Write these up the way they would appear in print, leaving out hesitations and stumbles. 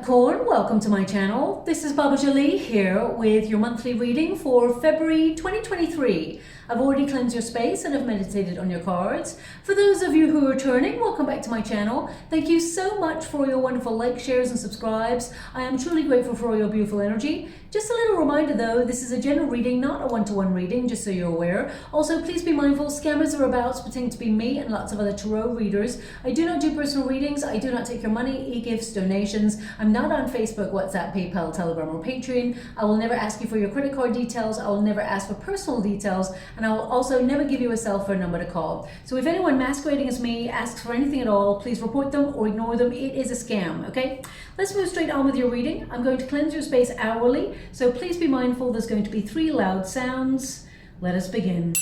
Capricorn, welcome to my channel. This is Baba Jolie here with your monthly reading for February 2023. I've already cleansed your space and have meditated on your cards. For those of you who are returning, welcome back to my channel. Thank you so much for your wonderful likes, shares and subscribes. I am truly grateful for all your beautiful energy. Just a little reminder though, this is a general reading, not a one-to-one reading, just so you're aware. Also, please be mindful, scammers are about pretending to be me and lots of other tarot readers. I do not do personal readings. I do not take your money, e-gifts, donations. I'm not on Facebook, WhatsApp, PayPal, Telegram or Patreon. I will never ask you for your credit card details. I will never ask for personal details. And I will also never give you a cell phone number to call. So if anyone masquerading as me asks for anything at all, please report them or ignore them. It is a scam, okay? Let's move straight on with your reading. I'm going to cleanse your space hourly, so please be mindful there's going to be 3 loud sounds. Let us begin.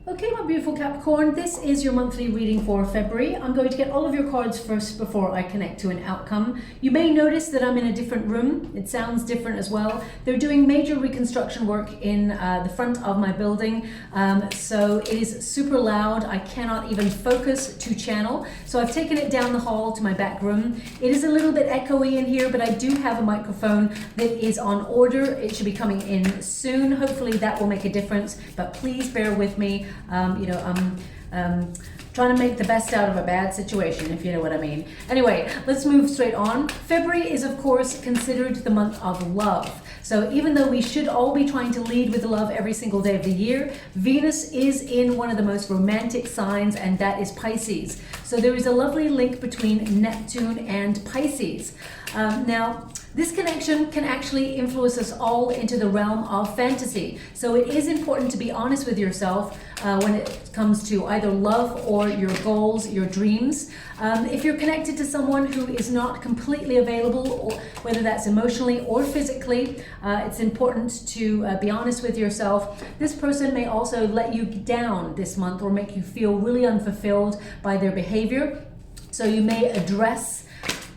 Okay, my beautiful Capricorn, this is your monthly reading for February. I'm going to get all of your cards first before I connect to an outcome. You may notice that I'm in a different room. It sounds different as well. They're doing major reconstruction work in the front of my building, so it is super loud. I cannot even focus to channel, so I've taken it down the hall to my back room. It is a little bit echoey in here, but I do have a microphone that is on order. It should be coming in soon. Hopefully that will make a difference, but please bear with me. I'm trying to make the best out of a bad situation, if you know what I mean. Anyway, let's move straight on. February is, of course, considered the month of love. So even though we should all be trying to lead with love every single day of the year, Venus is in one of the most romantic signs, and that is Pisces. So there is a lovely link between Neptune and Pisces. Now, this connection can actually influence us all into the realm of fantasy. So it is important to be honest with yourself when it comes to either love or your goals, your dreams. If you're connected to someone who is not completely available, or whether that's emotionally or physically, it's important to be honest with yourself. This person may also let you down this month or make you feel really unfulfilled by their behavior. So you may address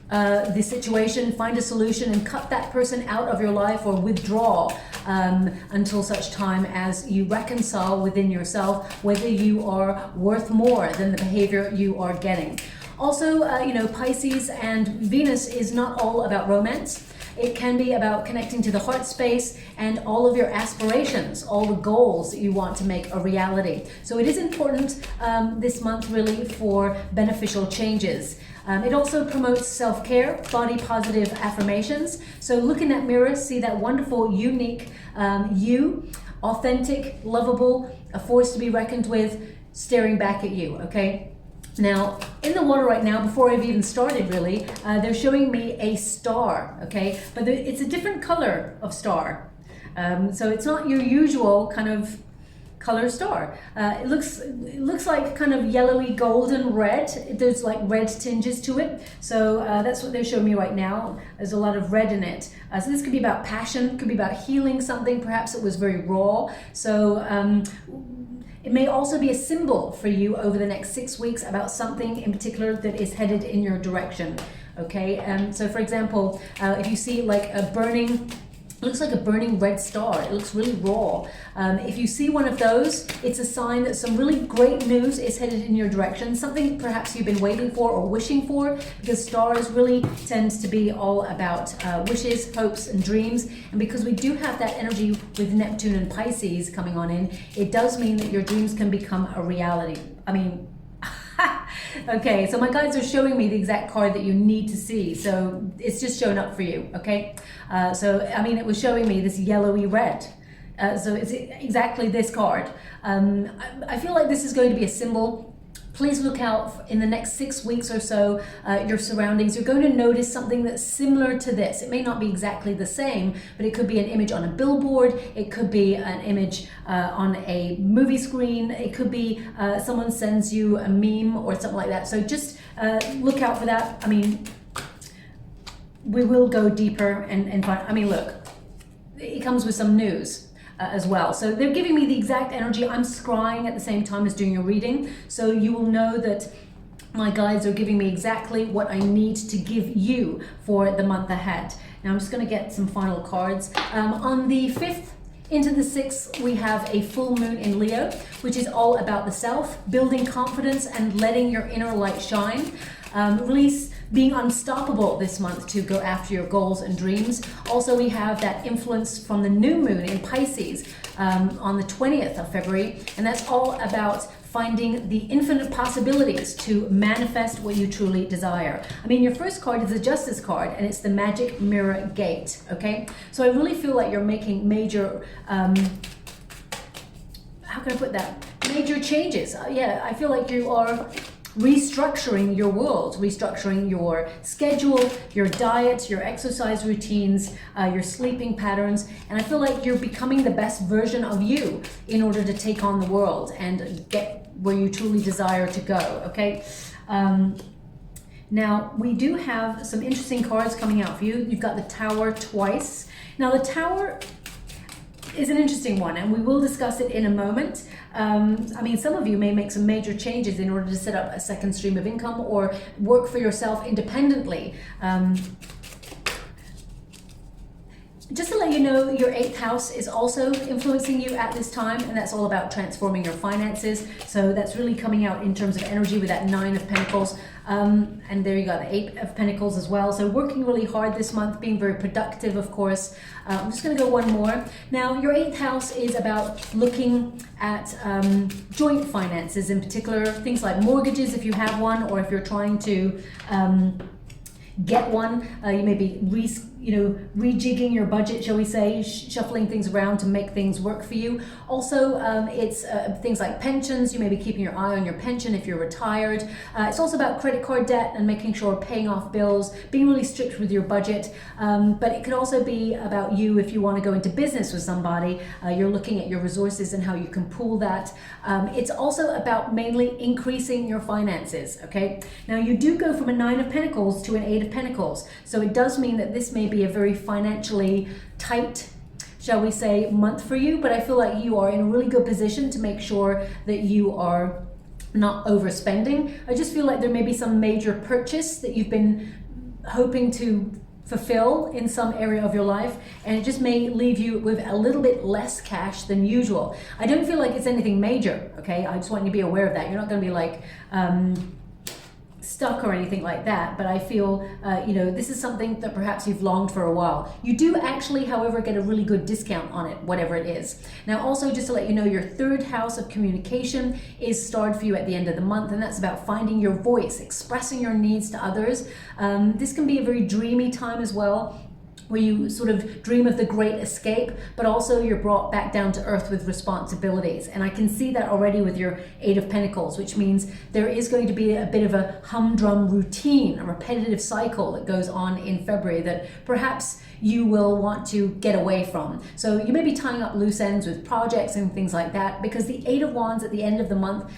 the situation, find a solution and cut that person out of your life or withdraw until such time as you reconcile within yourself whether you are worth more than the behavior you are getting. Also, Pisces and Venus is not all about romance. It can be about connecting to the heart space and all of your aspirations, all the goals that you want to make a reality. So it is important this month really for beneficial changes. It also promotes self-care, body positive affirmations. So look in that mirror, see that wonderful, unique you, authentic, lovable, a force to be reckoned with, staring back at you, okay? Now, in the water right now, before I've even started really, they're showing me a star, okay? But it's a different color of star. So it's not your usual kind of color star. It looks like kind of yellowy golden red. There's like red tinges to it. So that's what they're showing me right now. There's a lot of red in it. So this could be about passion, could be about healing something. Perhaps it was very raw. So it may also be a symbol for you over the next 6 weeks about something in particular that is headed in your direction. Okay, so for example, if you see like a burning, looks like a burning red star. It looks really raw. If you see one of those, it's a sign that some really great news is headed in your direction, something perhaps you've been waiting for or wishing for, because stars really tends to be all about wishes, hopes and dreams. And because we do have that energy with Neptune and Pisces coming on in, it does mean that your dreams can become a reality. I mean, okay, so my guides are showing me the exact card that you need to see, so it's just shown up for you, okay? It was showing me this yellowy red, so it's exactly this card. I feel like this is going to be a symbol. Please look out in the next 6 weeks or so, your surroundings. You're going to notice something that's similar to this. It may not be exactly the same, but it could be an image on a billboard. It could be an image on a movie screen. It could be someone sends you a meme or something like that. So just look out for that. I mean, we will go deeper and find, look, it comes with some news. As well. So they're giving me the exact energy. I'm scrying at the same time as doing your reading. So you will know that my guides are giving me exactly what I need to give you for the month ahead. Now I'm just going to get some final cards. On the 5th into the 6th, we have a full moon in Leo, which is all about the self, building confidence and letting your inner light shine. Release being unstoppable this month to go after your goals and dreams. Also, we have that influence from the new moon in Pisces on the 20th of February, and that's all about finding the infinite possibilities to manifest what you truly desire. I mean, your first card is the Justice card, and it's the Magic Mirror Gate, okay? So I really feel like you're making major, how can I put that? Major changes. Yeah, I feel like you are restructuring your world, restructuring your schedule, your diet, your exercise routines, your sleeping patterns, and I feel like you're becoming the best version of you in order to take on the world and get where you truly desire to go, okay? Now, we do have some interesting cards coming out for you. You've got the Tower twice. Now, the Tower is an interesting one, and we will discuss it in a moment. I mean, some of you may make some major changes in order to set up a second stream of income or work for yourself independently. Just to let you know, your 8th house is also influencing you at this time, and that's all about transforming your finances. So that's really coming out in terms of energy with that 9 of Pentacles. And there you go, the 8 of Pentacles as well. So working really hard this month, being very productive, of course. I'm just going to go one more. Now, your 8th house is about looking at joint finances, in particular, things like mortgages if you have one, or if you're trying to get one. You may be rejigging your budget, shall we say, shuffling things around to make things work for you. Also, it's things like pensions. You may be keeping your eye on your pension if you're retired. It's also about credit card debt and making sure paying off bills, being really strict with your budget. But it could also be about you if you want to go into business with somebody. You're looking at your resources and how you can pool that. It's also about mainly increasing your finances, okay? Now, you do go from a 9 of Pentacles to an 8 of Pentacles. So it does mean that this may be a very financially tight, shall we say, month for you, but I feel like you are in a really good position to make sure that you are not overspending. I just feel like there may be some major purchase that you've been hoping to fulfill in some area of your life, and it just may leave you with a little bit less cash than usual. I don't feel like it's anything major, okay? I just want you to be aware of that. You're not going to be like stuck or anything like that, but I feel this is something that perhaps you've longed for a while. You do actually, however, get a really good discount on it, whatever it is. Now, also, just to let you know, your 3rd house of communication is starred for you at the end of the month, and that's about finding your voice, expressing your needs to others. This can be a very dreamy time as well, where you sort of dream of the great escape, but also you're brought back down to earth with responsibilities. And I can see that already with your 8 of Pentacles, which means there is going to be a bit of a humdrum routine, a repetitive cycle that goes on in February that perhaps you will want to get away from. So you may be tying up loose ends with projects and things like that, because the 8 of Wands at the end of the month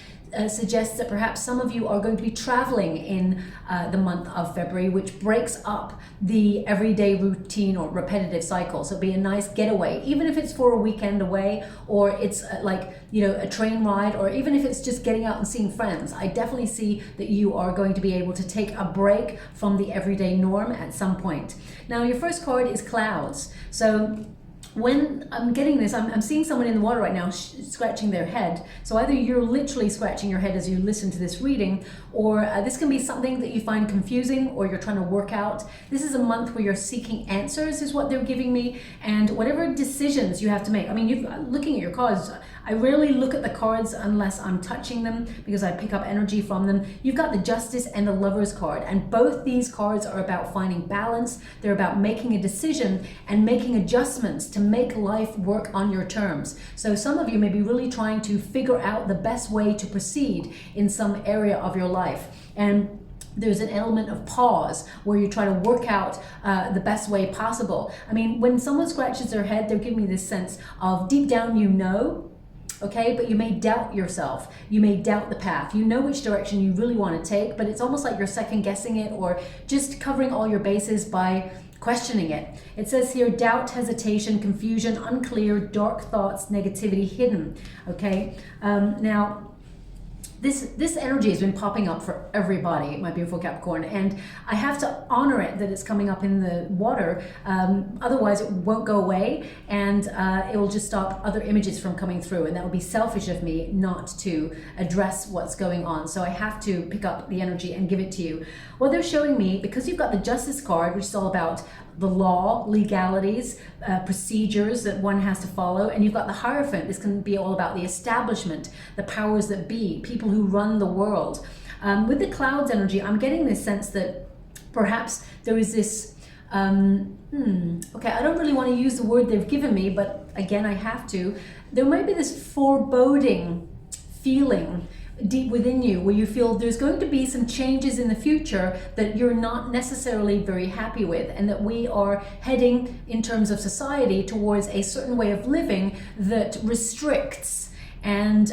suggests that perhaps some of you are going to be traveling in the month of February, which breaks up the everyday routine or repetitive cycle. So it'll be a nice getaway, even if it's for a weekend away, or it's a train ride, or even if it's just getting out and seeing friends. I definitely see that you are going to be able to take a break from the everyday norm at some point. Now, your first card is Clouds. So when I'm getting this, I'm seeing someone in the water right now scratching their head. So either you're literally scratching your head as you listen to this reading, or this can be something that you find confusing or you're trying to work out. This is a month where you're seeking answers, is what they're giving me, and whatever decisions you have to make. I mean, looking at your cards, I rarely look at the cards unless I'm touching them, because I pick up energy from them. You've got the Justice and the Lovers card, and both these cards are about finding balance. They're about making a decision and making adjustments to make life work on your terms. So some of you may be really trying to figure out the best way to proceed in some area of your life. And there's an element of pause where you try to work out the best way possible. I mean, when someone scratches their head, they're giving me this sense of deep down, okay, but you may doubt yourself. You may doubt the path. You know which direction you really want to take, but it's almost like you're second guessing it, or just covering all your bases by questioning it. It says here, doubt, hesitation, confusion, unclear, dark thoughts, negativity hidden, okay? Now, this energy has been popping up for everybody, my beautiful Capricorn, and I have to honor it that it's coming up in the water. Otherwise it won't go away, and it will just stop other images from coming through, and that would be selfish of me not to address what's going on. So I have to pick up the energy and give it to you. Well, they're showing me, because you've got the Justice card, which is all about the law, legalities, procedures that one has to follow, and you've got the Hierophant. This can be all about the establishment, the powers that be, people who run the world. With the Clouds energy, I'm getting this sense that perhaps there is this, okay, I don't really want to use the word they've given me, but again, I have to. There might be this foreboding feeling deep within you where you feel there's going to be some changes in the future that you're not necessarily very happy with, and that we are heading in terms of society towards a certain way of living that restricts. And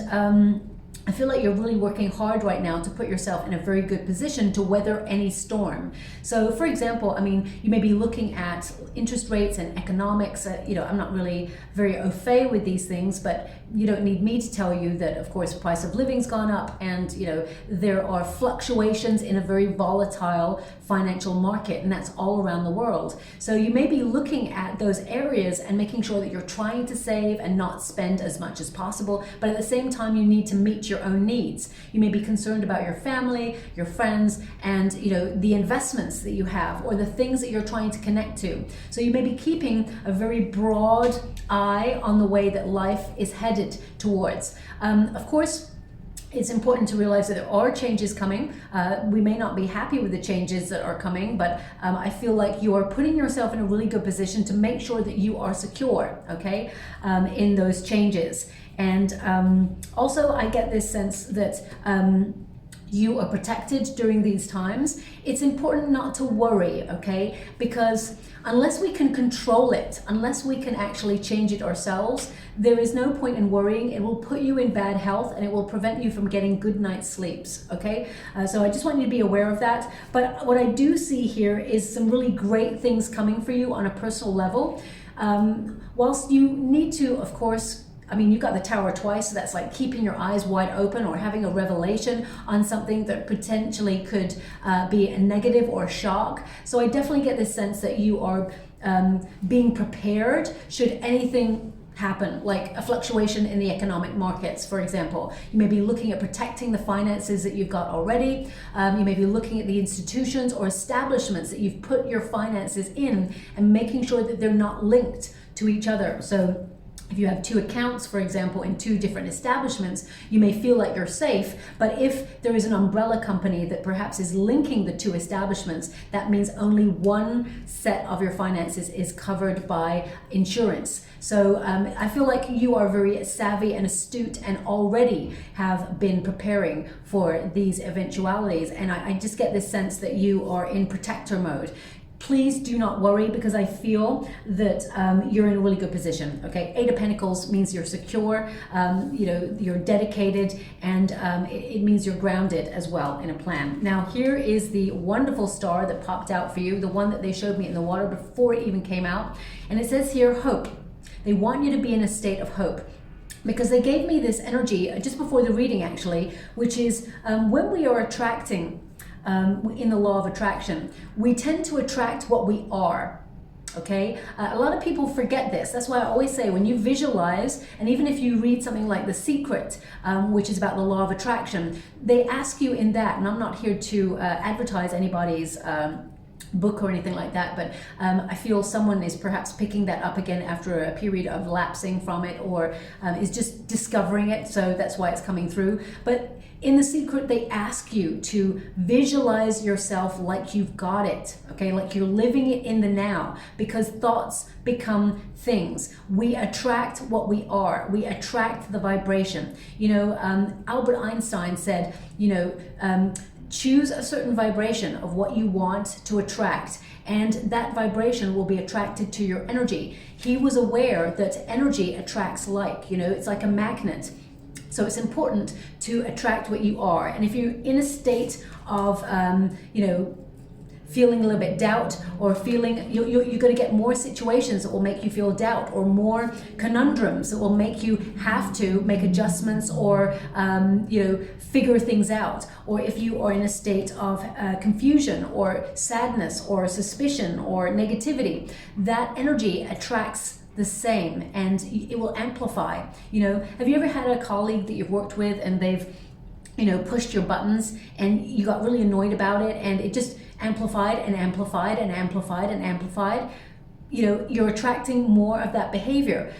I feel like you're really working hard right now to put yourself in a very good position to weather any storm. So for example, I mean, you may be looking at interest rates and economics. You know, I'm not really very au fait with these things, but you don't need me to tell you that, of course, price of living's gone up, and you know, there are fluctuations in a very volatile financial market, and that's all around the world. So you may be looking at those areas and making sure that you're trying to save and not spend as much as possible, but at the same time you need to meet your own needs. You may be concerned about your family, your friends, and you know, the investments that you have, or the things that you're trying to connect to. So you may be keeping a very broad eye on the way that life is headed towards. Of course, it's important to realize that there are changes coming. We may not be happy with the changes that are coming, but I feel like you are putting yourself in a really good position to make sure that you are secure, okay, in those changes. And also I get this sense that you are protected during these times. It's important not to worry, okay? Because unless we can control it, unless we can actually change it ourselves, there is no point in worrying. It will put you in bad health, and it will prevent you from getting good night's sleeps, okay? So I just want you to be aware of that. But what I do see here is some really great things coming for you on a personal level. Whilst you need to, of course, I mean, you've got the Tower twice, so that's like keeping your eyes wide open or having a revelation on something that potentially could be a negative or a shock. So I definitely get this sense that you are being prepared should anything happen, like a fluctuation in the economic markets, for example. You may be looking at protecting the finances that you've got already. You may be looking at the institutions or establishments that you've put your finances in and making sure that they're not linked to each other. So if you have two accounts, for example, in two different establishments, you may feel like you're safe, but if there is an umbrella company that perhaps is linking the two establishments, that means only one set of your finances is covered by insurance. So I feel like you are very savvy and astute and already have been preparing for these eventualities, and I just get this sense that you are in protector mode. Please do not worry, because I feel that you're in a really good position, okay? Eight of Pentacles means you're secure, you know, you're dedicated, and it means you're grounded as well in a plan. Now, here is the wonderful star that popped out for you, the one that they showed me in the water before it even came out. And it says here, hope. They want you to be in a state of hope, because they gave me this energy just before the reading, actually, which is when we are attracting in the law of attraction, we tend to attract what we are, okay? A lot of people forget this. That's why I always say, when you visualize, and even if you read something like The Secret, which is about the law of attraction, they ask you in that, and I'm not here to advertise anybody's book or anything like that, but I feel someone is perhaps picking that up again after a period of lapsing from it, or is just discovering it, so that's why it's coming through. But in The Secret, they ask you to visualize yourself like you've got it, okay? Like you're living it in the now, because thoughts become things. We attract what we are. We attract the vibration. You know, Albert Einstein said, you know, choose a certain vibration of what you want to attract, and that vibration will be attracted to your energy. He was aware that energy attracts like, you know, it's like a magnet. So it's important to attract what you are. And if you're in a state of, you know, feeling a little bit doubt, or feeling you're going to get more situations that will make you feel doubt, or more conundrums that will make you have to make adjustments, or figure things out. Or if you are in a state of confusion or sadness or suspicion or negativity, that energy attracts the same, and it will amplify. Have you ever had a colleague that you've worked with and they've pushed your buttons and you got really annoyed about it, and it just amplified and amplified and amplified and amplified? You're attracting more of that behavior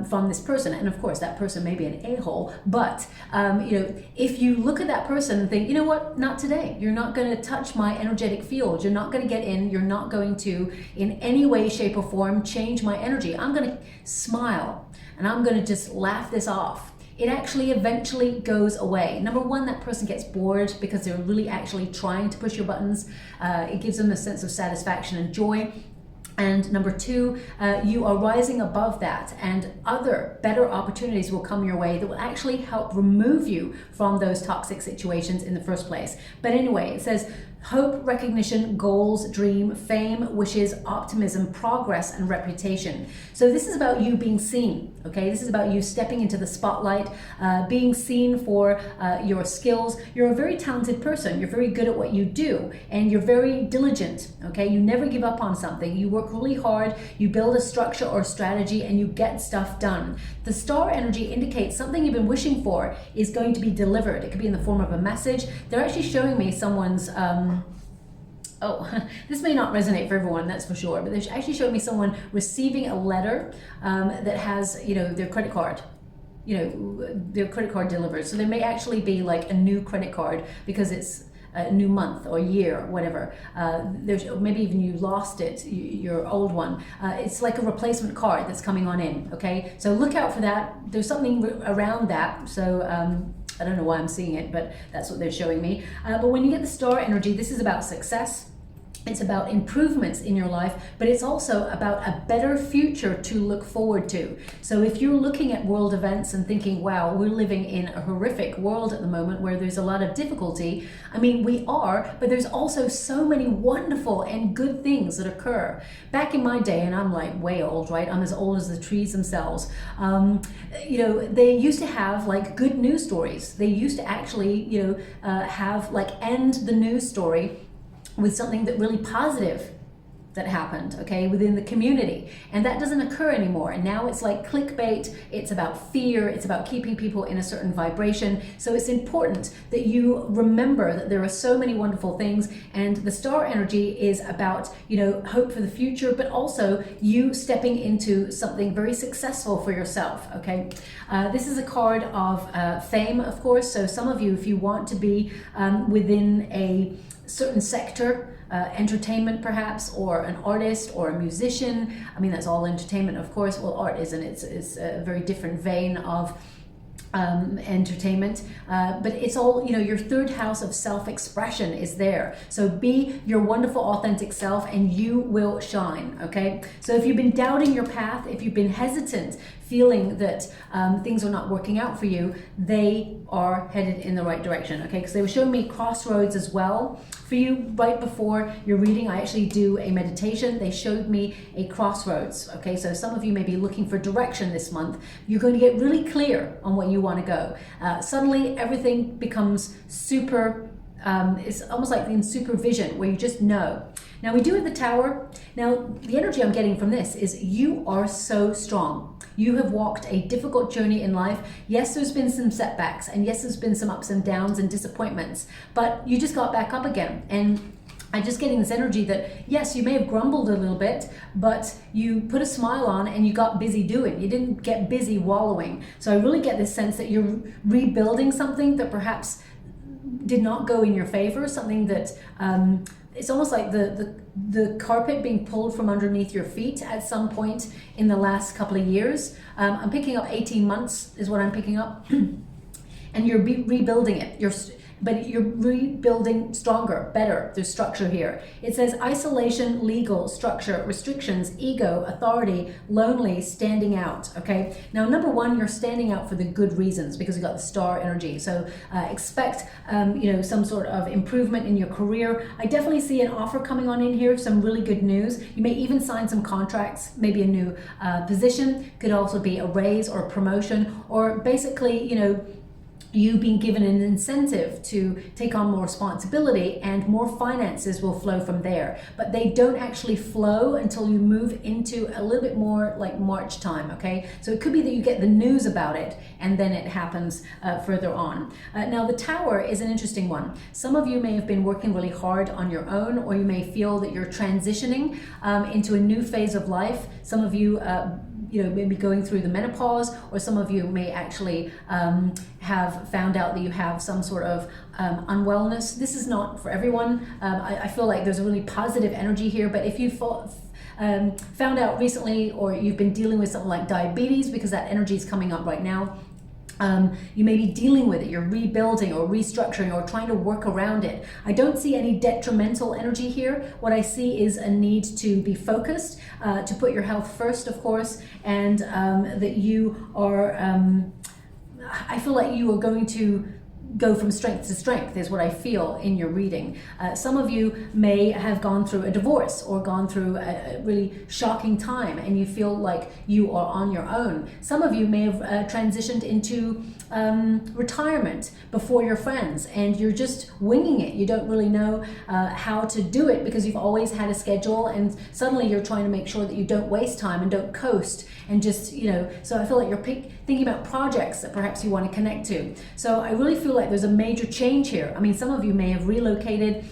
from this person. And of course, that person may be an a-hole, but if you look at that person and think, you know what, not today. You're not going to touch my energetic field. You're not going to get in. You're not going to, in any way, shape, or form, change my energy. I'm going to smile and I'm going to just laugh this off. It actually eventually goes away. Number one, that person gets bored because they're really actually trying to push your buttons. It gives them a sense of satisfaction and joy. And number two, you are rising above that, and other better opportunities will come your way that will actually help remove you from those toxic situations in the first place. But anyway, it says hope, recognition, goals, dream, fame, wishes, optimism, progress, and reputation. So this is about you being seen, okay? This is about you stepping into the spotlight, being seen for your skills. You're a very talented person. You're very good at what you do, and you're very diligent, okay? You never give up on something. You work really hard, you build a structure or strategy, and you get stuff done. The star energy indicates something you've been wishing for is going to be delivered. It could be in the form of a message. They're actually showing me someone's this may not resonate for everyone, that's for sure, but they actually showed me someone receiving a letter that has, their credit card. Their credit card delivered. So there may actually be like a new credit card because it's a new month or year or whatever. There's maybe even you lost it, your old one. It's like a replacement card that's coming on in, okay? So look out for that. There's something around that. So I don't know why I'm seeing it, but that's what they're showing me. But when you get the star energy, this is about success. It's about improvements in your life, but it's also about a better future to look forward to. So if you're looking at world events and thinking, wow, we're living in a horrific world at the moment where there's a lot of difficulty. I mean, we are, but there's also so many wonderful and good things that occur. Back in my day, and I'm like way old, right? I'm as old as the trees themselves. They used to have like good news stories. They used to actually, have like end the news story with something that really positive that happened, okay, within the community. And that doesn't occur anymore. And now it's like clickbait, it's about fear, it's about keeping people in a certain vibration. So it's important that you remember that there are so many wonderful things, and the star energy is about, hope for the future, but also you stepping into something very successful for yourself, okay? This is a card of fame, of course. So some of you, if you want to be within a certain sector, entertainment perhaps, or an artist or a musician. I mean, that's all entertainment, of course. Well, art isn't. It's a very different vein of entertainment, but it's all, your third house of self-expression is there. So be your wonderful, authentic self and you will shine, okay? So if you've been doubting your path, if you've been hesitant, feeling that things are not working out for you, they are headed in the right direction, okay? Because they were showing me crossroads as well. For you, right before your reading, I actually do a meditation. They showed me a crossroads, okay? So some of you may be looking for direction this month. You're going to get really clear on what you want to go. Suddenly, everything becomes super, it's almost like in supervision, where you just know. Now, we do have the Tower. Now, the energy I'm getting from this is you are so strong. You have walked a difficult journey in life. Yes, there's been some setbacks, and yes, there's been some ups and downs and disappointments, but you just got back up again. And I'm just getting this energy that, yes, you may have grumbled a little bit, but you put a smile on and you got busy doing. You didn't get busy wallowing. So I really get this sense that you're rebuilding something that perhaps did not go in your favor, something that it's almost like the carpet being pulled from underneath your feet at some point in the last couple of years. I'm picking up 18 months is what I'm picking up. And you're rebuilding it. but you're rebuilding stronger, better. There's structure here. It says isolation, legal, structure, restrictions, ego, authority, lonely, standing out, okay? Now, number one, you're standing out for the good reasons because you got the star energy. So expect, some sort of improvement in your career. I definitely see an offer coming on in here, some really good news. You may even sign some contracts, maybe a new position, could also be a raise or a promotion, or basically, you being given an incentive to take on more responsibility, and more finances will flow from there. But they don't actually flow until you move into a little bit more like March time, okay? So it could be that you get the news about it and then it happens further on. Now the Tower is an interesting one. Some of you may have been working really hard on your own, or you may feel that you're transitioning into a new phase of life. Some of you maybe going through the menopause, or some of you may actually have found out that you have some sort of unwellness. This is not for everyone. I feel like there's a really positive energy here, but if you found out recently, or you've been dealing with something like diabetes, because that energy is coming up right now, you may be dealing with it, you're rebuilding or restructuring or trying to work around it. I don't see any detrimental energy here. What I see is a need to be focused, to put your health first, of course, and that you are, I feel like you are going to go from strength to strength is what I feel in your reading. Some of you may have gone through a divorce or gone through a really shocking time and you feel like you are on your own. Some of you may have transitioned into retirement before your friends and you're just winging it. You don't really know how to do it because you've always had a schedule, and suddenly you're trying to make sure that you don't waste time and don't coast and just, so I feel like you're thinking about projects that perhaps you want to connect to. So I really feel like there's a major change here. I mean, some of you may have relocated,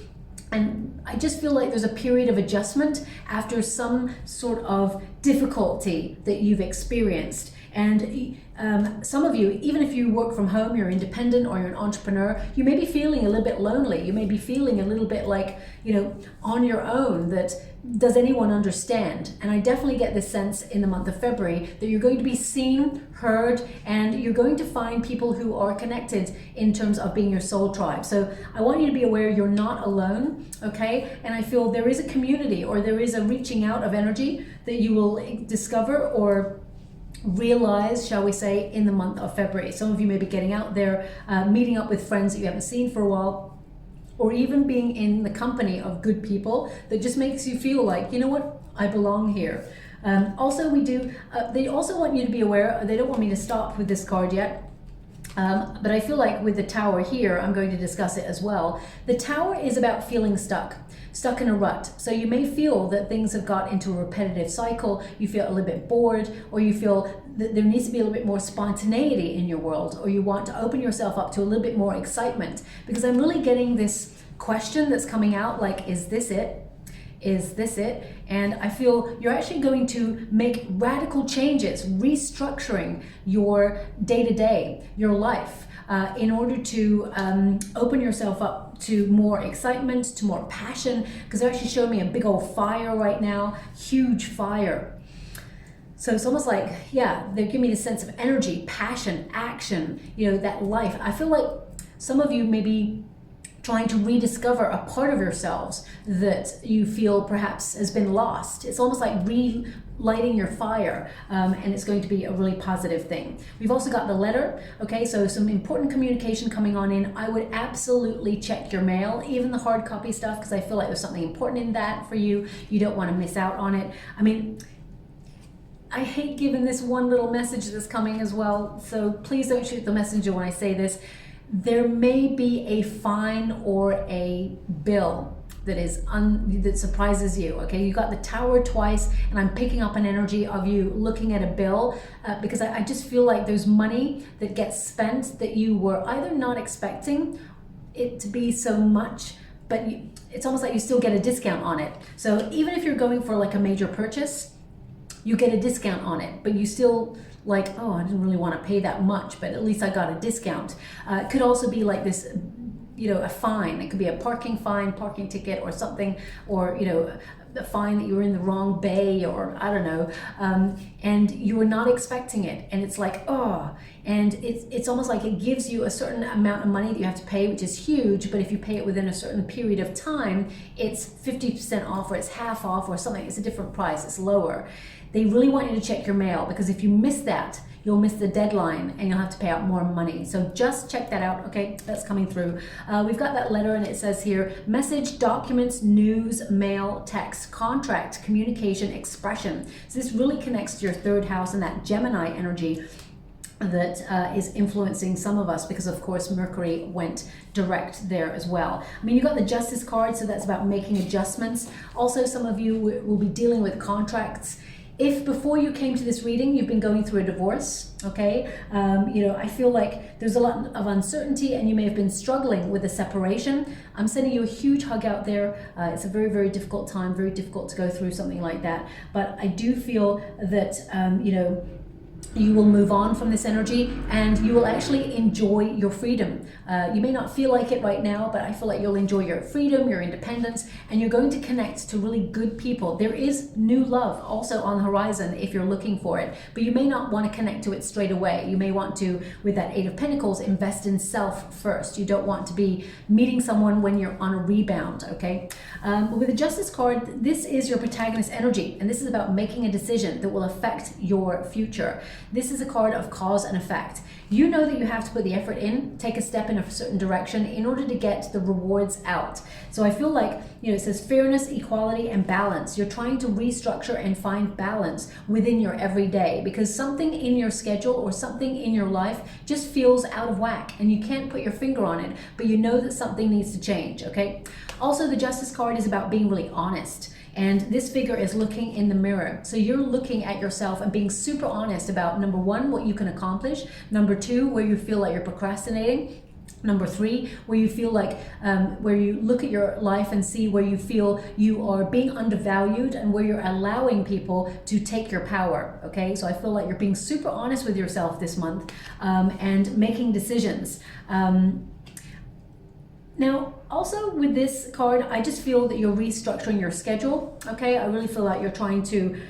and I just feel like there's a period of adjustment after some sort of difficulty that you've experienced. And some of you, even if you work from home, you're independent or you're an entrepreneur, you may be feeling a little bit lonely. You may be feeling a little bit like, on your own, that does anyone understand? And I definitely get this sense in the month of February that you're going to be seen, heard, and you're going to find people who are connected in terms of being your soul tribe. So I want you to be aware you're not alone, okay? And I feel there is a community, or there is a reaching out of energy that you will discover or realize, shall we say, in the month of February. Some of you may be getting out there, meeting up with friends that you haven't seen for a while, or even being in the company of good people that just makes you feel like, you know what, I belong here. Also, they also want you to be aware, they don't want me to stop with this card yet, but I feel like with the Tower here, I'm going to discuss it as well. The Tower is about feeling stuck in a rut. So you may feel that things have got into a repetitive cycle, you feel a little bit bored, or you feel that there needs to be a little bit more spontaneity in your world, or you want to open yourself up to a little bit more excitement. Because I'm really getting this question that's coming out like, is this it? Is this it? And I feel you're actually going to make radical changes, restructuring your day-to-day, your life, in order to open yourself up to more excitement, to more passion, because they're actually showing me a big old fire right now, huge fire. So it's almost like, yeah, they're giving me the sense of energy, passion, action, that life. I feel like some of you may be trying to rediscover a part of yourselves that you feel perhaps has been lost. It's almost like relighting your fire, and it's going to be a really positive thing. We've also got the letter, okay, so some important communication coming on in. I would absolutely check your mail, even the hard copy stuff, because I feel like there's something important in that for you. You don't want to miss out on it. I mean, I hate giving this one little message that's coming as well, so please don't shoot the messenger when I say this. There may be a fine or a bill that is that surprises you, okay? You got the Tower twice, and I'm picking up an energy of you looking at a bill because I just feel like there's money that gets spent that you were either not expecting it to be so much, but it's almost like you still get a discount on it. So even if you're going for like a major purchase, you get a discount on it, but you still like, oh, I didn't really want to pay that much, but at least I got a discount. It could also be like this, a fine. It could be a parking fine, parking ticket or something, or, find that you were in the wrong bay, or I don't know, and you were not expecting it, and it's like, oh, and it's almost like it gives you a certain amount of money that you have to pay, which is huge, but if you pay it within a certain period of time, it's 50% off, or it's half off, or something. It's a different price, it's lower. They really want you to check your mail, because if you miss that, you'll miss the deadline and you'll have to pay out more money. So just check that out, okay? That's coming through. We've got that letter, and it says here, message, documents, news, mail, text, contract, communication, expression. So this really connects to your third house and that Gemini energy that is influencing some of us, because of course Mercury went direct there as well. I mean, you got the Justice card, so that's about making adjustments. Also, some of you will be dealing with contracts. If before you came to this reading, you've been going through a divorce, okay? You know, I feel like there's a lot of uncertainty, and you may have been struggling with a separation. I'm sending you a huge hug out there. It's a very, very difficult time, very difficult to go through something like that. But I do feel that, you know, you will move on from this energy, and you will actually enjoy your freedom. You may not feel like it right now, but I feel like you'll enjoy your freedom, your independence, and you're going to connect to really good people. There is new love also on the horizon if you're looking for it, but you may not want to connect to it straight away. You may want to, with that Eight of Pentacles, invest in self first. You don't want to be meeting someone when you're on a rebound, okay? With the Justice card, this is your protagonist energy, and this is about making a decision that will affect your future. This is a card of cause and effect. You know that you have to put the effort in, take a step in a certain direction in order to get the rewards out. So I feel like, you know, it says fairness, equality, and balance. You're trying to restructure and find balance within your everyday, because something in your schedule or something in your life just feels out of whack, and you can't put your finger on it, but you know that something needs to change, okay? Also, the Justice card is about being really honest. And this figure is looking in the mirror. So you're looking at yourself and being super honest about, number one, what you can accomplish. Number two, where you feel like you're procrastinating. Number three, where you feel like, where you look at your life and see where you feel you are being undervalued, and where you're allowing people to take your power, okay? So I feel like you're being super honest with yourself this month, and making decisions. Now, also with this card, I just feel that you're restructuring your schedule, okay? I really feel like you're trying to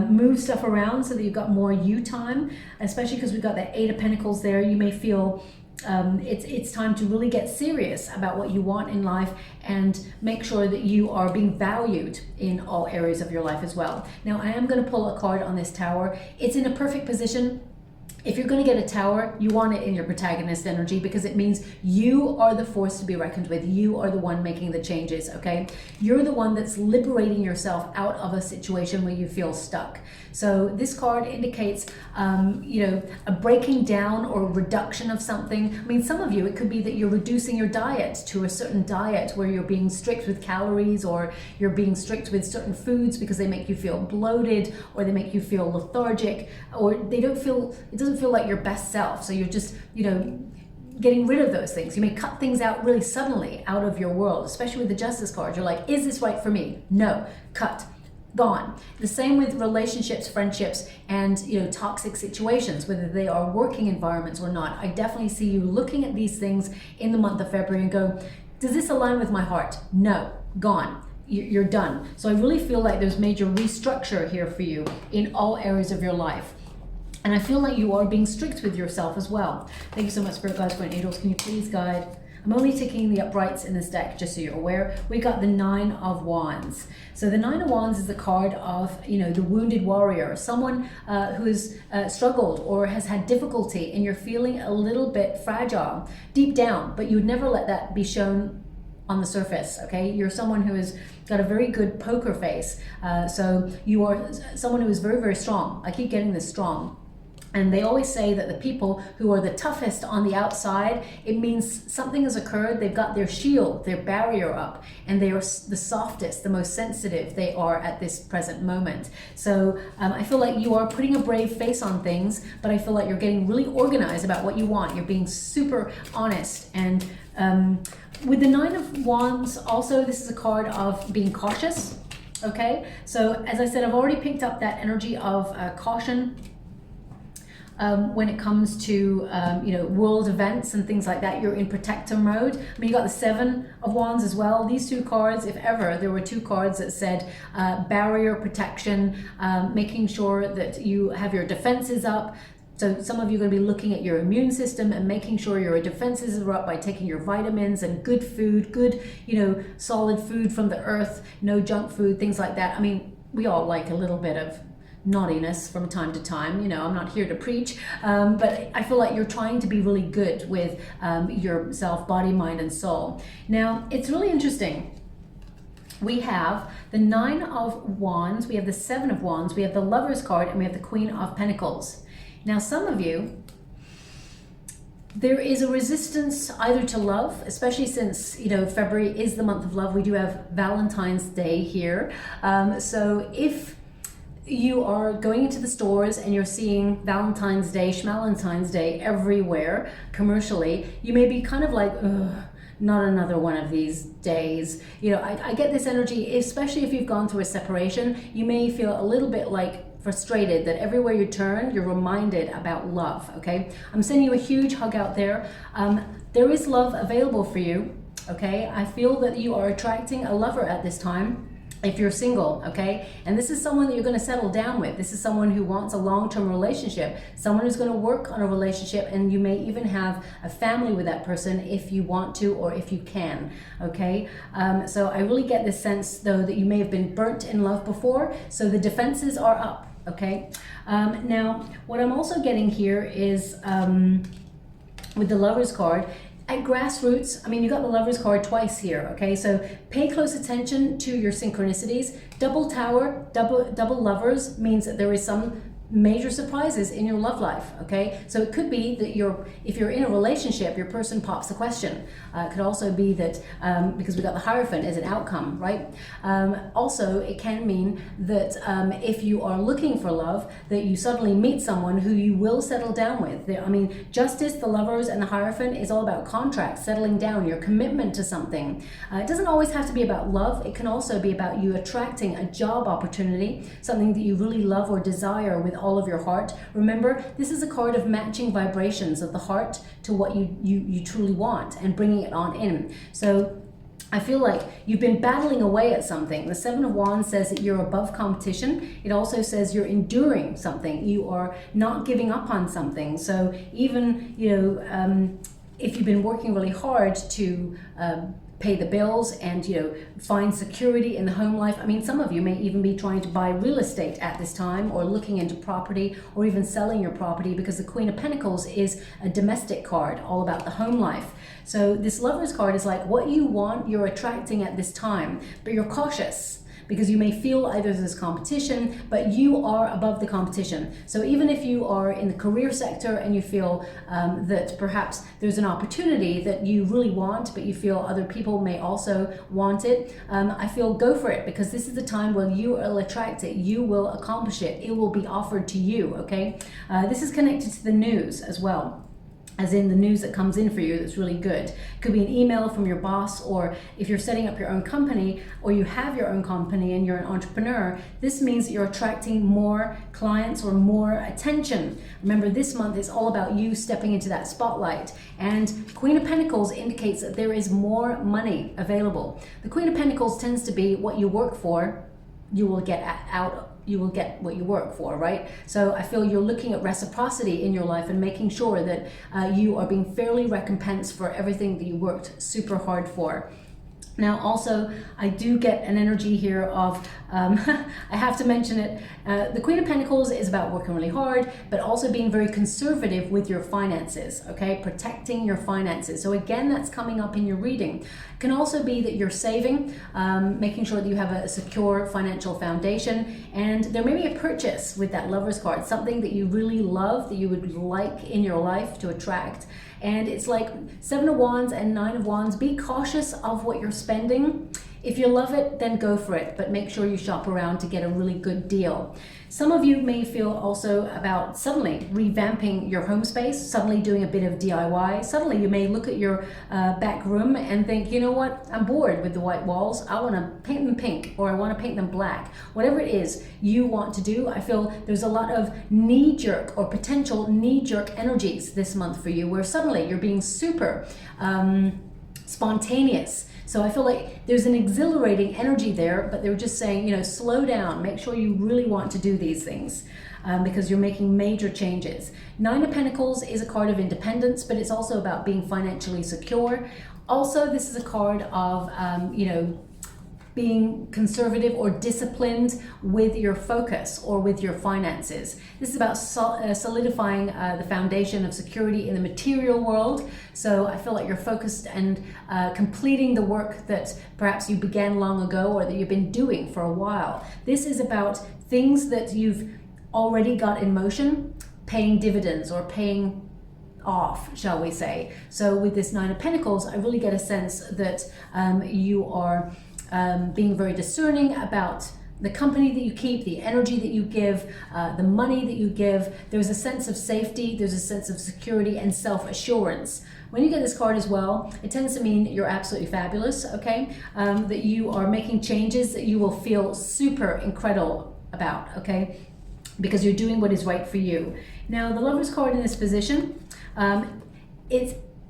move stuff around so that you've got more you time, especially because we've got the Eight of Pentacles there. You may feel it's time to really get serious about what you want in life and make sure that you are being valued in all areas of your life as well. Now, I am going to pull a card on this Tower. It's in a perfect position. If you're going to get a Tower, you want it in your protagonist energy, because it means you are the force to be reckoned with. You are the one making the changes, okay? You're the one that's liberating yourself out of a situation where you feel stuck. So this card indicates, you know, a breaking down or reduction of something. I mean, some of you, it could be that you're reducing your diet to a certain diet where you're being strict with calories, or you're being strict with certain foods because they make you feel bloated, or they make you feel lethargic, or they don't feel, it doesn't feel like your best self. So you're just, you know, getting rid of those things. You may cut things out really suddenly out of your world, especially with the Justice card. You're like, is this right for me? No, cut. Gone. The same with relationships, friendships, and, you know, toxic situations, whether they are working environments or not. I definitely see you looking at these things in the month of February and go, does this align with my heart? No, gone. You're done. So I really feel like there's major restructure here for you in all areas of your life. And I feel like you are being strict with yourself as well. Thank you so much, Spirit Guides, Guardian Angels. Can you please guide? I'm only taking the uprights in this deck, just so you're aware. We got the Nine of Wands. So the Nine of Wands is the card of, you know, the wounded warrior, someone who has struggled or has had difficulty, and you're feeling a little bit fragile deep down, but you would never let that be shown on the surface, okay? You're someone who has got a very good poker face. So you are someone who is very, very strong. I keep getting this strong. And they always say that the people who are the toughest on the outside, it means something has occurred. They've got their shield, their barrier up, and they are the softest, the most sensitive they are at this present moment. So I feel like you are putting a brave face on things, but I feel like you're getting really organized about what you want. You're being super honest. And with the Nine of Wands, also, this is a card of being cautious, okay? So as I said, I've already picked up that energy of caution. when it comes to world events and things like that. You're in protector mode. I mean, you got the Seven of Wands as well. These two cards, if ever there were two cards that said barrier protection, making sure that you have your defenses up. So some of you are going to be looking at your immune system and making sure your defenses are up by taking your vitamins and good food, good, solid food from the earth, no junk food, things like that. I mean, we all like a little bit of naughtiness from time to time. I'm not here to preach, but I feel like you're trying to be really good with yourself, body, mind, and soul. Now, it's really interesting. We have the Nine of Wands, we have the Seven of Wands, we have the Lover's card, and we have the Queen of Pentacles. Now, some of you, there is a resistance either to love, especially since, February is the month of love. We do have Valentine's Day here. So if you are going into the stores and you're seeing Valentine's Day, Schmalentine's Day everywhere commercially, you may be kind of like, ugh, not another one of these days. I get this energy, especially if you've gone through a separation. You may feel a little bit like frustrated that everywhere you turn, you're reminded about love, okay? I'm sending you a huge hug out there. There is love available for you, okay? I feel that you are attracting a lover at this time if you're single, okay? And this is someone that you're going to settle down with. This is someone who wants a long-term relationship, someone who's going to work on a relationship, and you may even have a family with that person if you want to or if you can, okay? So I really get this sense, though, that you may have been burnt in love before, so the defenses are up. Okay, now what I'm also getting here is with the Lover's card, at grassroots, I mean, you got the Lover's card twice here, okay? So pay close attention to your synchronicities. Double Tower, double Lovers means that there is some major surprises in your love life, okay? So it could be that if you're in a relationship, your person pops the question. It could also be that, because we got the Hierophant as an outcome, right? Also, it can mean that if you are looking for love, that you suddenly meet someone who you will settle down with. I mean, Justice, the Lovers, and the Hierophant is all about contracts, settling down, your commitment to something. It doesn't always have to be about love. It can also be about you attracting a job opportunity, something that you really love or desire with all of your heart. Remember, this is a card of matching vibrations of the heart to what you truly want and bringing it on in. So I feel like you've been battling away at something. The Seven of Wands says that you're above competition. It also says you're enduring something. You are not giving up on something. So even, if you've been working really hard to pay the bills and find security in the home life. I mean, some of you may even be trying to buy real estate at this time, or looking into property, or even selling your property, because the Queen of Pentacles is a domestic card, all about the home life. So this Lover's card is like what you want, you're attracting at this time, but you're cautious, because you may feel either there's competition, but you are above the competition. So even if you are in the career sector and you feel that perhaps there's an opportunity that you really want, but you feel other people may also want it, I feel go for it, because this is the time where you will attract it, you will accomplish it, it will be offered to you, okay? This is connected to the news as well, as in the news that comes in for you that's really good. It could be an email from your boss, or if you're setting up your own company, or you have your own company and you're an entrepreneur, this means that you're attracting more clients or more attention. Remember, this month is all about you stepping into that spotlight. And Queen of Pentacles indicates that there is more money available. The Queen of Pentacles tends to be what you work for, you will get out. You will get what you work for, right? So I feel you're looking at reciprocity in your life and making sure that you are being fairly recompensed for everything that you worked super hard for. Now, also, I do get an energy here of, I have to mention it, the Queen of Pentacles is about working really hard, but also being very conservative with your finances, okay? Protecting your finances. So again, that's coming up in your reading. It can also be that you're saving, making sure that you have a secure financial foundation, and there may be a purchase with that Lover's card, something that you really love, that you would like in your life to attract. And it's like Seven of Wands and Nine of Wands. Be cautious of what you're spending. If you love it, then go for it, but make sure you shop around to get a really good deal. Some of you may feel also about suddenly revamping your home space, suddenly doing a bit of DIY. Suddenly you may look at your back room and think, you know what, I'm bored with the white walls. I want to paint them pink, or I want to paint them black. Whatever it is you want to do, I feel there's a lot of knee-jerk or potential knee-jerk energies this month for you, where suddenly you're being super spontaneous. So I feel like there's an exhilarating energy there, but they're just saying, you know, slow down, make sure you really want to do these things because you're making major changes. Nine of Pentacles is a card of independence, but it's also about being financially secure. Also, this is a card of, you know, being conservative or disciplined with your focus or with your finances. This is about solidifying the foundation of security in the material world. So I feel like you're focused and completing the work that perhaps you began long ago or that you've been doing for a while. This is about things that you've already got in motion, paying dividends or paying off, shall we say. So with this Nine of Pentacles, I really get a sense that you are being very discerning about the company that you keep, the energy that you give, the money that you give. There's a sense of safety, there's a sense of security and self-assurance. When you get this card as well, it tends to mean that you're absolutely fabulous, okay? That you are making changes that you will feel super incredible about, okay? Because you're doing what is right for you. Now, the Lover's card in this position,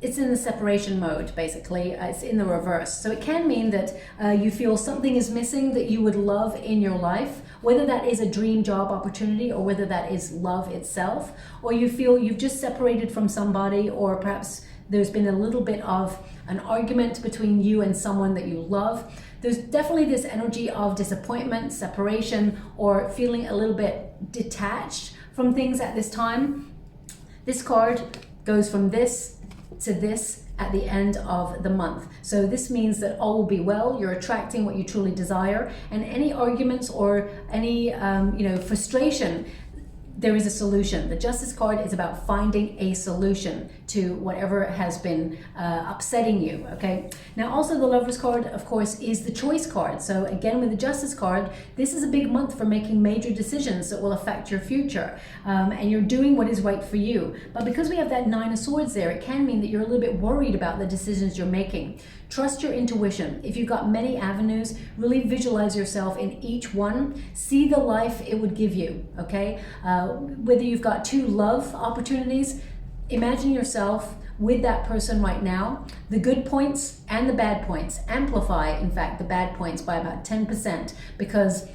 it's in the separation mode, basically. It's in the reverse. So it can mean that you feel something is missing that you would love in your life, whether that is a dream job opportunity or whether that is love itself, or you feel you've just separated from somebody, or perhaps there's been a little bit of an argument between you and someone that you love. There's definitely this energy of disappointment, separation, or feeling a little bit detached from things at this time. This card goes from this to this at the end of the month. So this means that all will be well, you're attracting what you truly desire, and any arguments or any frustration, there is a solution. The Justice card is about finding a solution to whatever has been upsetting you, okay? Now also the Lover's card, of course, is the Choice card. So again, with the Justice card, this is a big month for making major decisions that will affect your future. And you're doing what is right for you. But because we have that Nine of Swords there, it can mean that you're a little bit worried about the decisions you're making. Trust your intuition. If you've got many avenues, really visualize yourself in each one. See the life it would give you, okay? Whether you've got two love opportunities, imagine yourself with that person right now. The good points and the bad points. Amplify, in fact, the bad points by about 10%, because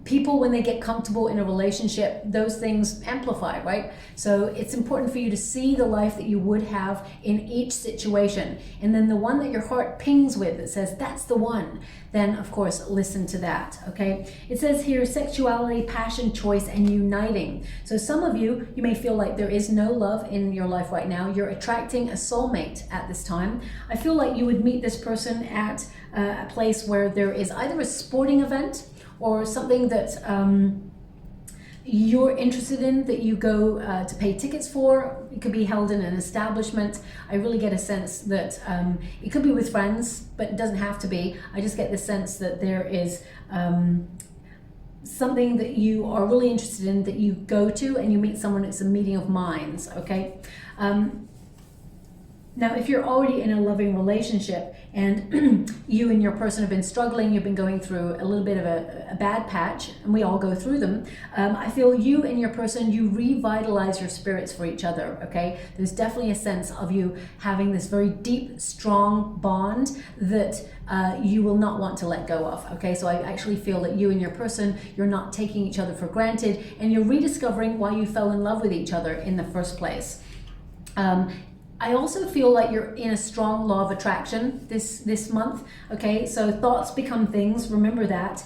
people, when they get comfortable in a relationship, those things amplify, right? So it's important for you to see the life that you would have in each situation. And then the one that your heart pings with that says, that's the one, then of course, listen to that, okay? It says here, sexuality, passion, choice, and uniting. So some of you, you may feel like there is no love in your life right now. You're attracting a soulmate at this time. I feel like you would meet this person at a place where there is either a sporting event or something that you're interested in, that you go to pay tickets for. It could be held in an establishment. I really get a sense that it could be with friends, but it doesn't have to be. I just get the sense that there is something that you are really interested in that you go to and you meet someone. It's a meeting of minds, okay? Now, if you're already in a loving relationship and you and your person have been struggling, you've been going through a little bit of a bad patch, and we all go through them, I feel you and your person, you revitalize your spirits for each other, okay? There's definitely a sense of you having this very deep, strong bond that you will not want to let go of, okay? So I actually feel that you and your person, you're not taking each other for granted, and you're rediscovering why you fell in love with each other in the first place. I also feel like you're in a strong law of attraction this month, okay? So thoughts become things, remember that.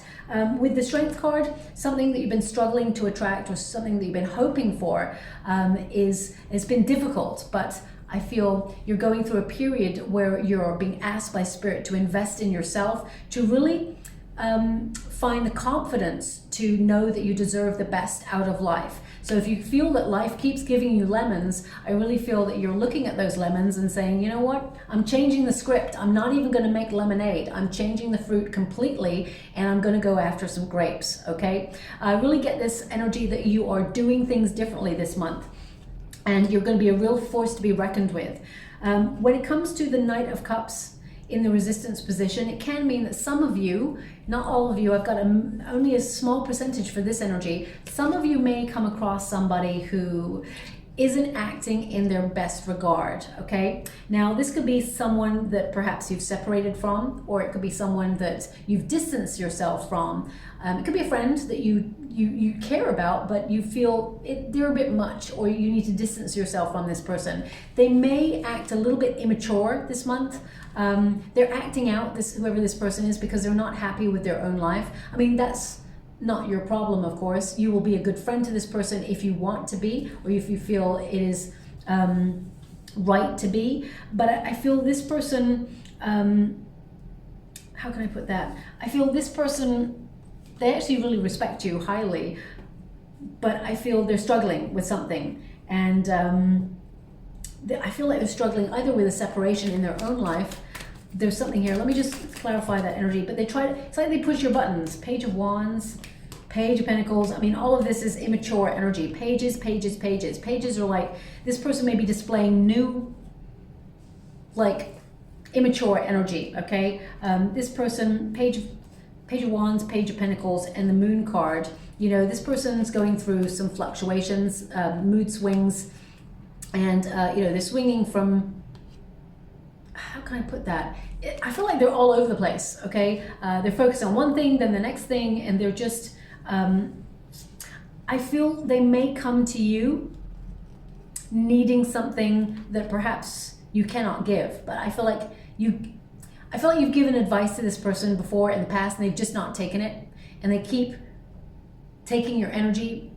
With the Strength card, something that you've been struggling to attract or something that you've been hoping for it's been difficult, but I feel you're going through a period where you're being asked by Spirit to invest in yourself, to really find the confidence to know that you deserve the best out of life. So if you feel that life keeps giving you lemons, I really feel that you're looking at those lemons and saying, you know what, I'm changing the script. I'm not even going to make lemonade. I'm changing the fruit completely, and I'm going to go after some grapes, okay? I really get this energy that you are doing things differently this month, and you're going to be a real force to be reckoned with. When it comes to the Knight of Cups in the resistance position, it can mean that some of you, not all of you, I've got only a small percentage for this energy, some of you may come across somebody who isn't acting in their best regard, okay? Now, this could be someone that perhaps you've separated from, or it could be someone that you've distanced yourself from. It could be a friend that you care about, but you feel they're a bit much, or you need to distance yourself from this person. They may act a little bit immature this month. They're acting out, whoever this person is, because they're not happy with their own life. I mean, that's not your problem, of course. You will be a good friend to this person if you want to be, or if you feel it is right to be. But I feel this person, how can I put that? I feel this person, they actually really respect you highly, but I feel they're struggling with something. And I feel like they're struggling either with a separation in their own life. There's something here. Let me just clarify that energy. But it's like they push your buttons. Page of Wands, Page of Pentacles. I mean, all of this is immature energy. Pages, pages, pages. Pages are like, this person may be displaying new, like, immature energy, okay? This person, Page of Wands, Page of Pentacles, and the Moon card. You know, this person's going through some fluctuations, mood swings, and, you know, they're swinging from, how can I put that? I feel like they're all over the place, okay? They're focused on one thing, then the next thing, and they're just, I feel they may come to you needing something that perhaps you cannot give, but I feel like you've given advice to this person before in the past, and they've just not taken it, and they keep taking your energy,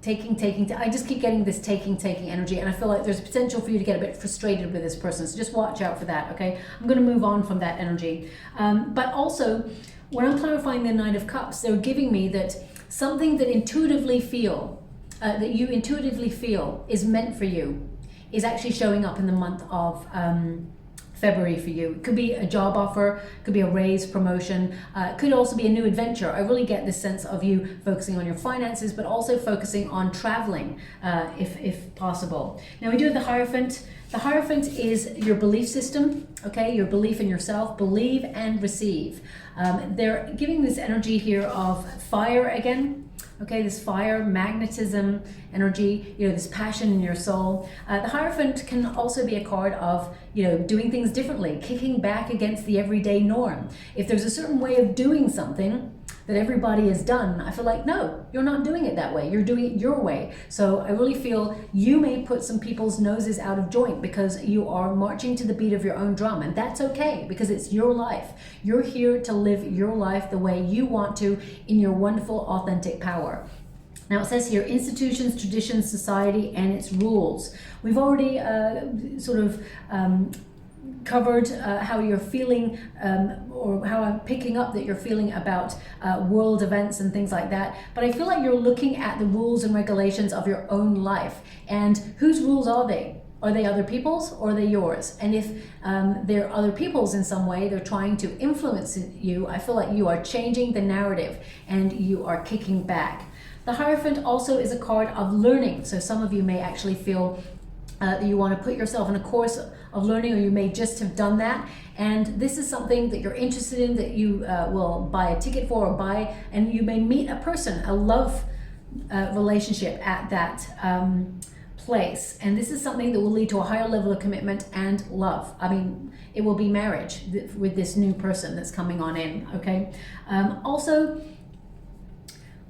taking. I just keep getting this taking energy, and I feel like there's potential for you to get a bit frustrated with this person. So just watch out for that, okay? I'm going to move on from that energy. But also, when I'm clarifying the Knight of Cups, they're giving me that something that you intuitively feel is meant for you is actually showing up in the month of February for you. It could be a job offer, could be a raise, promotion, could also be a new adventure. I really get this sense of you focusing on your finances, but also focusing on traveling, if possible. Now we do have the Hierophant. The Hierophant is your belief system, okay? Your belief in yourself, believe and receive. They're giving this energy here of fire again. Okay, this fire, magnetism, energy, you know, this passion in your soul. The Hierophant can also be a card of, you know, doing things differently, kicking back against the everyday norm. If there's a certain way of doing something that everybody has done, I feel like, no, you're not doing it that way. You're doing it your way. So I really feel you may put some people's noses out of joint because you are marching to the beat of your own drum, and that's okay because it's your life. You're here to live your life the way you want to in your wonderful, authentic power. Now it says here, institutions, traditions, society, and its rules. We've already covered how you're feeling, or how I'm picking up that you're feeling about world events and things like that. But I feel like you're looking at the rules and regulations of your own life. And whose rules are they? Are they other people's or are they yours? And if they're other people's in some way, they're trying to influence you, I feel like you are changing the narrative and you are kicking back. The Hierophant also is a card of learning. So some of you may actually feel that you want to put yourself in a course of learning, or you may just have done that. And this is something that you're interested in, that you will buy a ticket for or buy, and you may meet a person, a love relationship at that place. And this is something that will lead to a higher level of commitment and love. I mean, it will be marriage with this new person that's coming on in, okay? Also,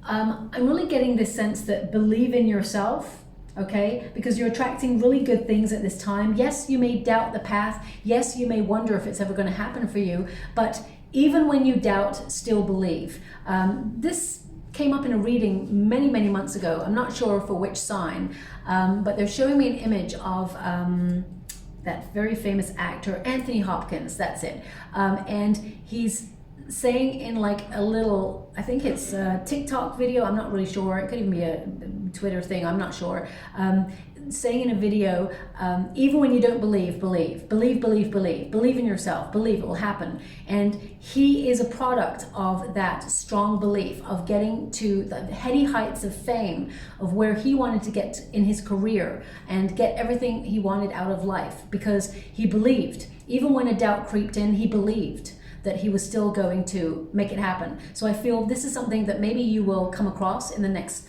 I'm really getting this sense that believe in yourself, okay? Because you're attracting really good things at this time. Yes, you may doubt the path. Yes, you may wonder if it's ever going to happen for you. But even when you doubt, still believe. This came up in a reading many, many months ago. I'm not sure for which sign, but they're showing me an image of that very famous actor, Anthony Hopkins, that's it. And he's saying in like a little, I think it's a TikTok video, I'm not really sure, it could even be a Twitter thing, I'm not sure, saying in a video, even when you don't believe, believe in yourself, believe it will happen. And he is a product of that strong belief, of getting to the heady heights of fame, of where he wanted to get in his career and get everything he wanted out of life, because he believed. Even when a doubt creeped in, he believed that he was still going to make it happen. So I feel this is something that maybe you will come across in the next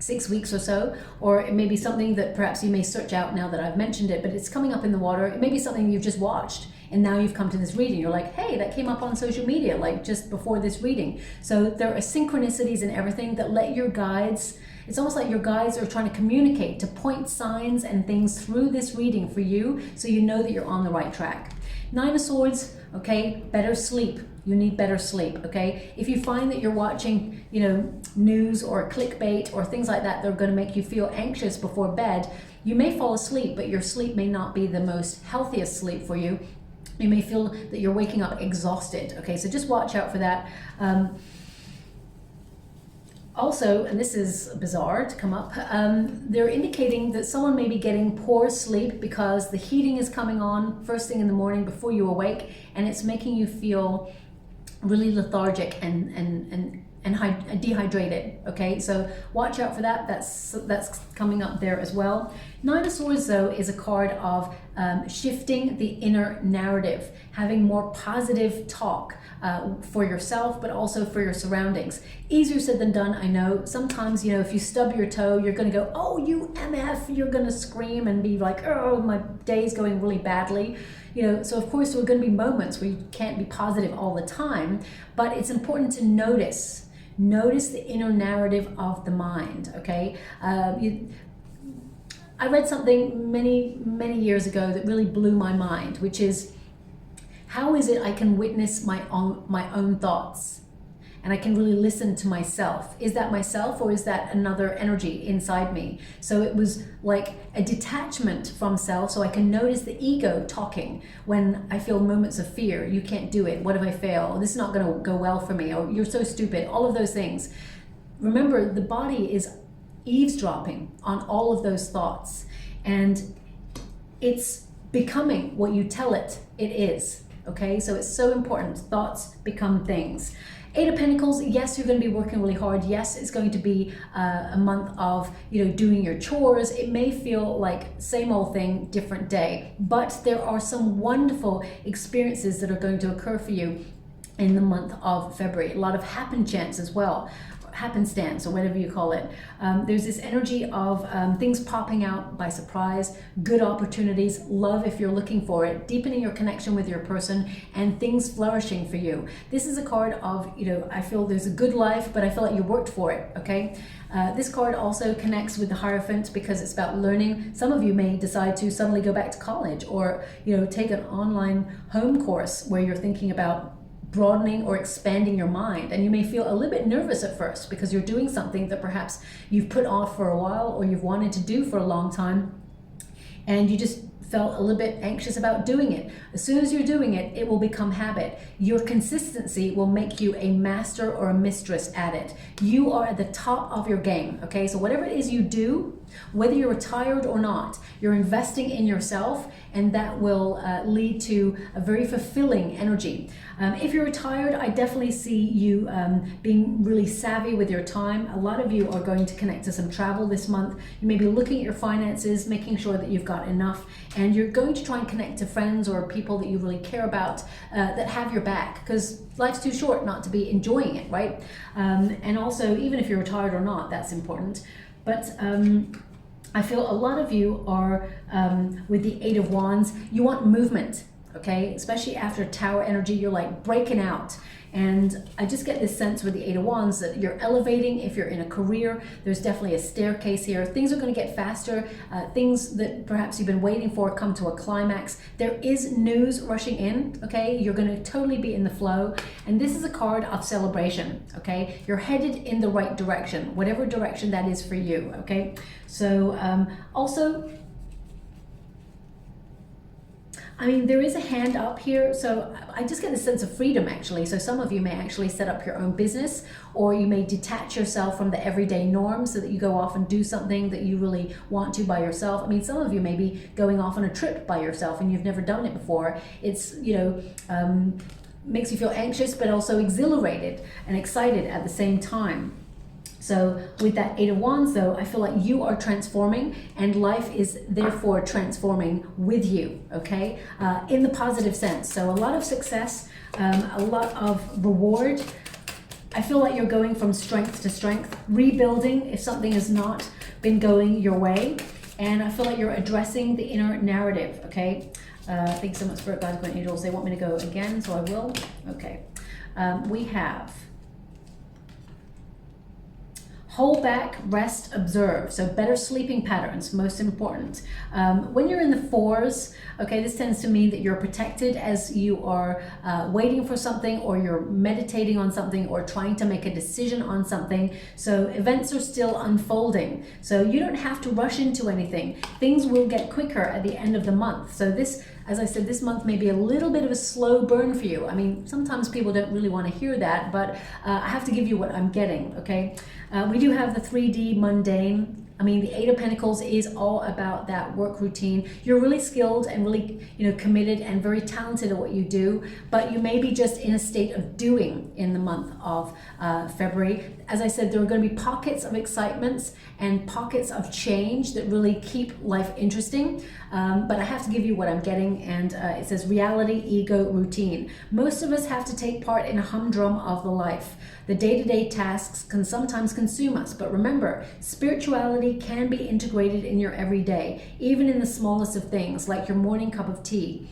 6 weeks or so, or it may be something that perhaps you may search out now that I've mentioned it, but it's coming up in the water. It may be something you've just watched and now you've come to this reading. You're like, hey, that came up on social media, like just before this reading. So there are synchronicities in everything that let your guides, it's almost like your guides are trying to communicate, to point signs and things through this reading for you, so you know that you're on the right track. Nine of Swords, okay, better sleep. You need better sleep, okay? If you find that you're watching, you know, news or clickbait or things like that, they're going to make you feel anxious before bed, you may fall asleep, but your sleep may not be the most healthiest sleep for you. You may feel that you're waking up exhausted, okay? So just watch out for that. Also, and this is bizarre to come up, they're indicating that someone may be getting poor sleep because the heating is coming on first thing in the morning before you awake, and it's making you feel really lethargic and dehydrated, okay? So watch out for that. That's coming up there as well. Nine of Swords, though, is a card of shifting the inner narrative, having more positive talk for yourself, but also for your surroundings. Easier said than done, I know. Sometimes, you know, if you stub your toe, you're going to go, oh, you MF, you're going to scream and be like, oh, my day's going really badly. You know, so of course there are going to be moments where you can't be positive all the time, but it's important to notice the inner narrative of the mind, okay? I read something many years ago that really blew my mind, which is, how is it I can witness my own thoughts and I can really listen to myself? Is that myself, or is that another energy inside me? So it was like a detachment from self, so I can notice the ego talking when I feel moments of fear. You can't do it. What if I fail? This is not going to go well for me. Or you're so stupid. All of those things. Remember, the body is eavesdropping on all of those thoughts, and it's becoming what you tell it is. Okay, so it's so important. Thoughts become things. Eight of Pentacles, yes, you're going to be working really hard. Yes, it's going to be a month of, you know, doing your chores. It may feel like same old thing, different day, but there are some wonderful experiences that are going to occur for you in the month of February. A lot of happenstance as well. Happenstance, or whatever you call it. There's this energy of things popping out by surprise, good opportunities, love if you're looking for it, deepening your connection with your person, and things flourishing for you. This is a card of, you know, I feel there's a good life, but I feel like you worked for it, okay? This card also connects with the Hierophant because it's about learning. Some of you may decide to suddenly go back to college, or, you know, take an online home course where you're thinking about broadening or expanding your mind, and you may feel a little bit nervous at first because you're doing something that perhaps you've put off for a while or you've wanted to do for a long time, and you just felt a little bit anxious about doing it. As soon as you're doing it, it will become habit. Your consistency will make you a master or a mistress at it. You are at the top of your game, okay? So whatever it is you do, whether you're retired or not, you're investing in yourself, and that will lead to a very fulfilling energy. If you're retired, I definitely see you being really savvy with your time. A lot of you are going to connect to some travel this month. You may be looking at your finances, making sure that you've got enough, and you're going to try and connect to friends or people that you really care about that have your back, because life's too short not to be enjoying it, right? And also, even if you're retired or not, that's important. But I feel a lot of you are, with the Eight of Wands, you want movement, okay? Especially after Tower energy, you're like breaking out. And I just get this sense with the Eight of Wands that you're elevating. If you're in a career, there's definitely a staircase here. Things are going to get faster. Things that perhaps you've been waiting for come to a climax. There is news rushing in, okay? You're going to totally be in the flow. And this is a card of celebration, okay? You're headed in the right direction, whatever direction that is for you, okay? So also, I mean, there is a hand up here, so I just get a sense of freedom actually. So some of you may actually set up your own business, or you may detach yourself from the everyday norms so that you go off and do something that you really want to by yourself. I mean, some of you may be going off on a trip by yourself and you've never done it before. It's, you know, makes you feel anxious, but also exhilarated and excited at the same time. So with that Eight of Wands though, I feel like you are transforming and life is therefore transforming with you, okay? In the positive sense. So a lot of success, a lot of reward. I feel like you're going from strength to strength, rebuilding if something has not been going your way. And I feel like you're addressing the inner narrative, okay? Thanks so much, Spirit Guides, Guardian Angels. They want me to go again, so I will. Okay. We have hold back, rest, observe. So better sleeping patterns, most important. When you're in the fours, okay, this tends to mean that you're protected as you are waiting for something, or you're meditating on something, or trying to make a decision on something. So events are still unfolding. So you don't have to rush into anything. Things will get quicker at the end of the month. So this, as I said, this month may be a little bit of a slow burn for you. I mean, sometimes people don't really want to hear that, but I have to give you what I'm getting, okay? We do have the 3D mundane. I mean, the Eight of Pentacles is all about that work routine. You're really skilled and really, you know, committed and very talented at what you do, but you may be just in a state of doing in the month of February. As I said, there are going to be pockets of excitements and pockets of change that really keep life interesting. But I have to give you what I'm getting, and it says reality, ego, routine. Most of us have to take part in a humdrum of the life. The day-to-day tasks can sometimes consume us, but remember, spirituality can be integrated in your everyday, even in the smallest of things, like your morning cup of tea.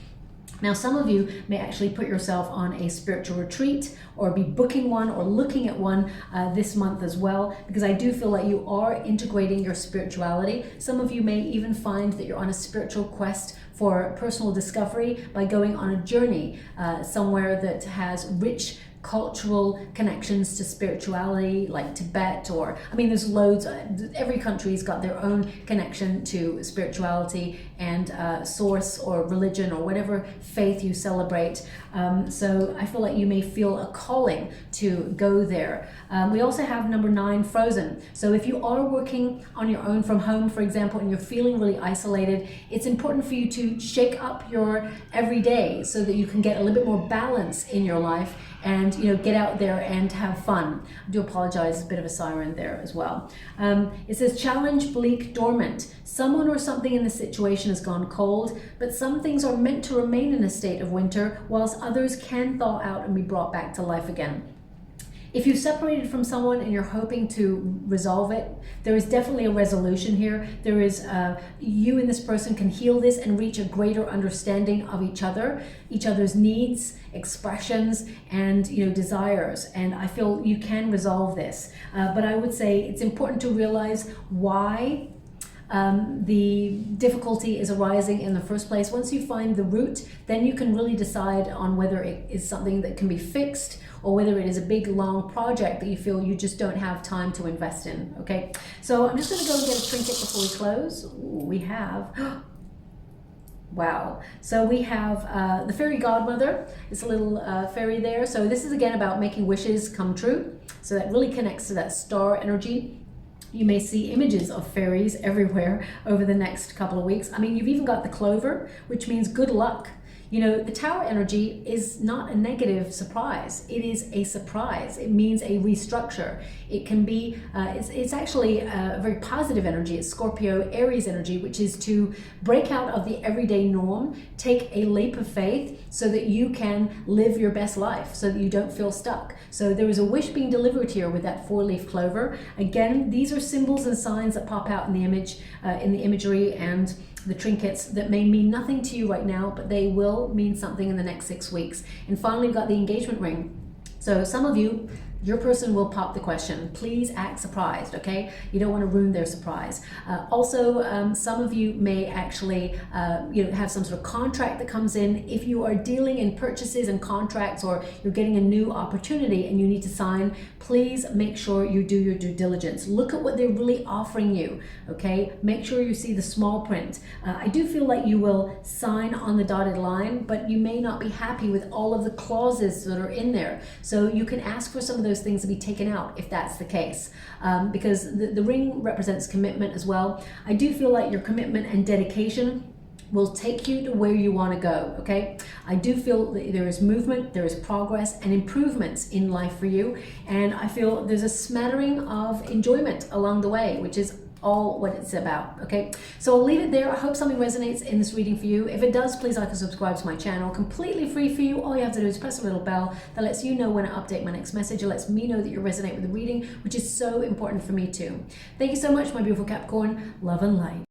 Now, some of you may actually put yourself on a spiritual retreat or be booking one or looking at one this month as well, because I do feel like you are integrating your spirituality. Some of you may even find that you're on a spiritual quest for personal discovery by going on a journey somewhere that has rich cultural connections to spirituality, like Tibet, or I mean, there's loads. Every country's got their own connection to spirituality and source or religion or whatever faith you celebrate. So I feel like you may feel a calling to go there. We also have number 9, frozen. So if you are working on your own from home, for example, and you're feeling really isolated, it's important for you to shake up your everyday so that you can get a little bit more balance in your life and, you know, get out there and have fun. I do apologize, a bit of a siren there as well. It says challenge, bleak, dormant. Someone or something in the situation has gone cold, but some things are meant to remain in a state of winter, whilst others can thaw out and be brought back to life again. If you've separated from someone and you're hoping to resolve it, there is definitely a resolution here. There is, you and this person can heal this and reach a greater understanding of each other's needs, expressions, and, you know, desires. And I feel you can resolve this. But I would say it's important to realize why the difficulty is arising in the first place. Once you find the root, then you can really decide on whether it is something that can be fixed or whether it is a big, long project that you feel you just don't have time to invest in, okay? So I'm just gonna go and get a trinket before we close. Ooh, we have, wow. So we have the fairy godmother. It's a little fairy there. So this is again about making wishes come true. So that really connects to that star energy. You may see images of fairies everywhere over the next couple of weeks. I mean, you've even got the clover, which means good luck. You know, the tower energy is not a negative surprise. It is a surprise. It means a restructure. It can be, it's actually a very positive energy. It's Scorpio, Aries energy, which is to break out of the everyday norm, take a leap of faith so that you can live your best life, so that you don't feel stuck. So there is a wish being delivered here with that 4-leaf clover. Again, these are symbols and signs that pop out in the image, in the imagery and the trinkets that may mean nothing to you right now, but they will mean something in the next 6 weeks. And finally, we've got the engagement ring. So some of you, your person will pop the question. Please act surprised, okay? You don't want to ruin their surprise. Also, some of you may actually have some sort of contract that comes in. If you are dealing in purchases and contracts, or you're getting a new opportunity and you need to sign, please make sure you do your due diligence. Look at what they're really offering you, okay? Make sure you see the small print. I do feel like you will sign on the dotted line, but you may not be happy with all of the clauses that are in there. So you can ask for some of those things to be taken out if that's the case, because the ring represents commitment as well. I do feel like your commitment and dedication will take you to where you want to go, okay? I do feel that there is movement, there is progress and improvements in life for you, and I feel there's a smattering of enjoyment along the way, which is all what it's about, okay? So I'll leave it there. I hope something resonates in this reading for you. If it does, please like and subscribe to my channel. Completely free for you. All you have to do is press a little bell that lets you know when I update my next message. It lets me know that you resonate with the reading, which is so important for me too. Thank you so much, my beautiful Capricorn. Love and light.